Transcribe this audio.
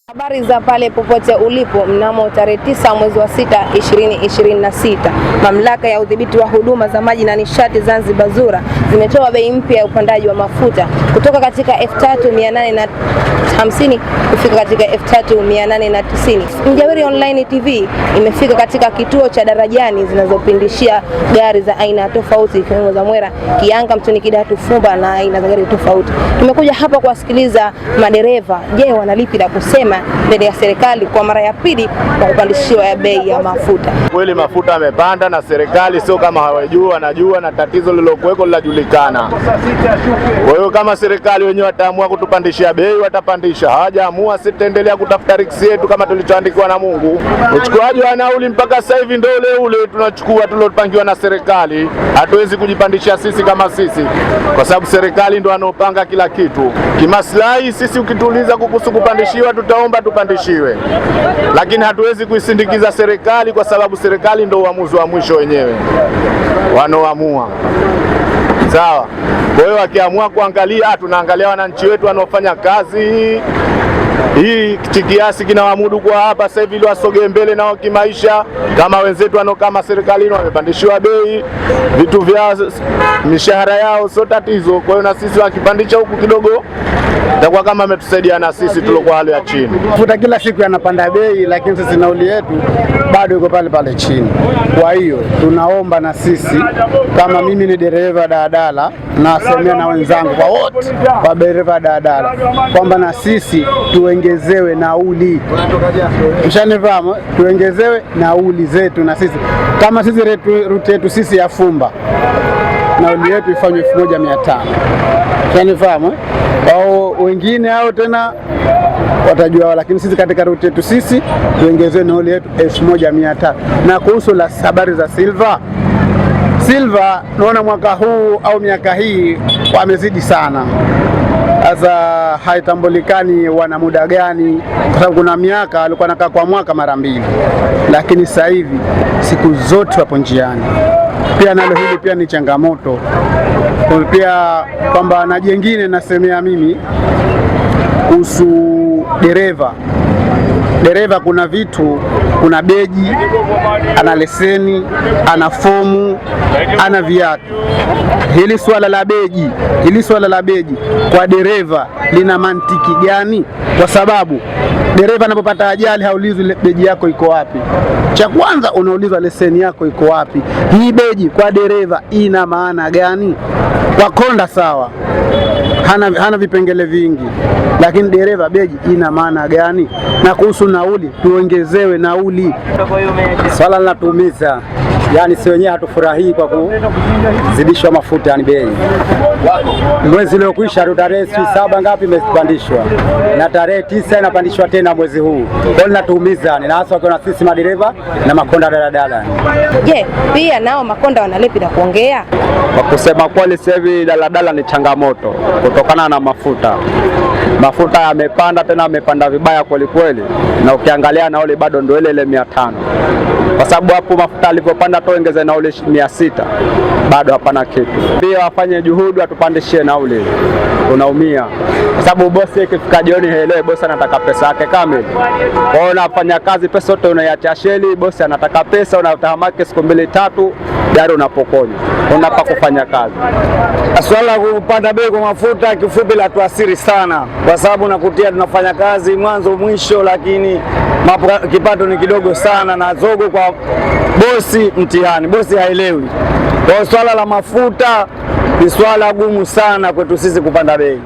Habari za pale popote ulipo. Mnamo tarehe 9 mwezi wa 6 2026, Mamlaka ya Udhibiti wa Huduma za Maji na Nishati Zanzibar ZURA zimetoa bei mpya ya upandaji wa mafuta kutoka katika 3850 kufika katika 3890. Mjawiri Online TV imefika katika kituo cha Darajani zinazopindishia gari za aina tofauti ikiwemo za Mwera, Kianga, Mtoni Kidatu, Fumba na aina za gari tofauti. Tumekuja hapa kuwasikiliza madereva, je, wanalipi la kusema mbele ya serikali kwa mara ya pili kwa kupandishiwa ya bei ya mafuta. Kweli mafuta yamepanda na serikali sio kama hawajua, wanajua na tatizo lilokuweko linajulikana. Kwa hiyo kama serikali wenyewe wataamua kutupandishia bei watapandisha, hawajaamua sitaendelea kutafuta riziki yetu kama tulichoandikiwa na Mungu. Uchukuaji wa nauli mpaka sasa hivi ndio ule tunachukua tulopangiwa na serikali. Hatuwezi kujipandisha sisi kama sisi, kwa sababu serikali ndio anopanga kila kitu. Kimaslahi sisi ukituuliza kuhusu kupandishiwa tutaomba tupandishiwe, lakini hatuwezi kuisindikiza serikali kwa sababu serikali ndio uamuzi wa mwisho wenyewe wanaoamua. Sawa. Kwa hiyo wakiamua kuangalia, tunaangalia wananchi wetu wanaofanya kazi hii kiasi kinawamudu kwa hapa sasa hivi ili wasogee mbele nao kimaisha, kama wenzetu kama serikalini wamepandishiwa bei, vitu vya mishahara yao sio tatizo. Kwa hiyo na sisi wakipandisha huku kidogo itakuwa kama ametusaidia na sisi tulikuwa hali ya chini. Mafuta kila siku yanapanda bei, lakini sisi nauli yetu bado iko pale pale chini. Kwa hiyo tunaomba na sisi, kama mimi ni dereva daladala na semea na wenzangu kwa wote kwa dereva daladala, kwamba na sisi tuongezewe nauli. Mshanifahamu? Tuongezewe nauli zetu na sisi. Kama sisi route yetu sisi ya Fumba, nauli yetu ifanywe 1500. Mshanifahamu? Au wengine hao tena watajua, lakini sisi katika route yetu sisi tuongezewe nauli yetu 1500. Na kuhusu la habari za Silva, naona mwaka huu au miaka hii wamezidi sana. Sasa haitambulikani wana muda gani, kwa sababu kuna miaka walikuwa nakaa kwa mwaka mara 2, lakini sasa hivi siku zote wapo njiani. Pia nalo hili pia ni changamoto. Pia kwamba na jengine nasemea mimi kuhusu dereva, kuna vitu, kuna beji, ana leseni, ana fomu, ana viatu. Hili swala la beji kwa dereva lina mantiki gani? Kwa sababu dereva anapopata ajali haulizwi beji yako iko wapi. Cha kwanza unaulizwa leseni yako iko wapi. Hii beji kwa dereva ina maana gani? Kwa konda sawa, hana vipengele vingi, lakini dereva beji ina maana gani? Na kuhusu nauli, tuongezewe nauli. Swala linatuumiza, yani si wenyewe hatufurahii kwa kuzidishwa mafuta, yani bei. Mwezi uliokwisha tarehe 7 ngapi imepandishwa, na tarehe 9 inapandishwa tena mwezi huu. Kwa hiyo linatuumiza, na hasa kwa sisi madereva na makonda daladala. Je, pia nao makonda wanalipi na kuongea? Kwa kusema kweli sasa hivi daladala ni changamoto kutokana na mafuta yamepanda, tena yamepanda vibaya kweli kweli, na ukiangalia nauli bado ndio ile 500. Kwa sababu hapo mafuta alipopanda tuongeze nauli 600, bado hapana kitu. Pia wafanye juhudi watupandishie nauli, unaumia. Kwa sababu bosi ikifika jioni haelewi, bosi anataka pesa yake kamili. Kwa hiyo unafanya kazi, pesa yote unaiacha sheli, bosi anataka pesa, unatamaki siku 2-3 gari unapokonywa, unapa kufanya kazi. Swala la kupanda bei kwa mafuta kifupi la tuasiri sana, kwa sababu nakutia tunafanya kazi mwanzo mwisho, lakini kipato ni kidogo sana, na zogo kwa bosi mtihani, bosi haelewi. Kwa swala la mafuta ni swala gumu sana kwetu sisi kupanda bei.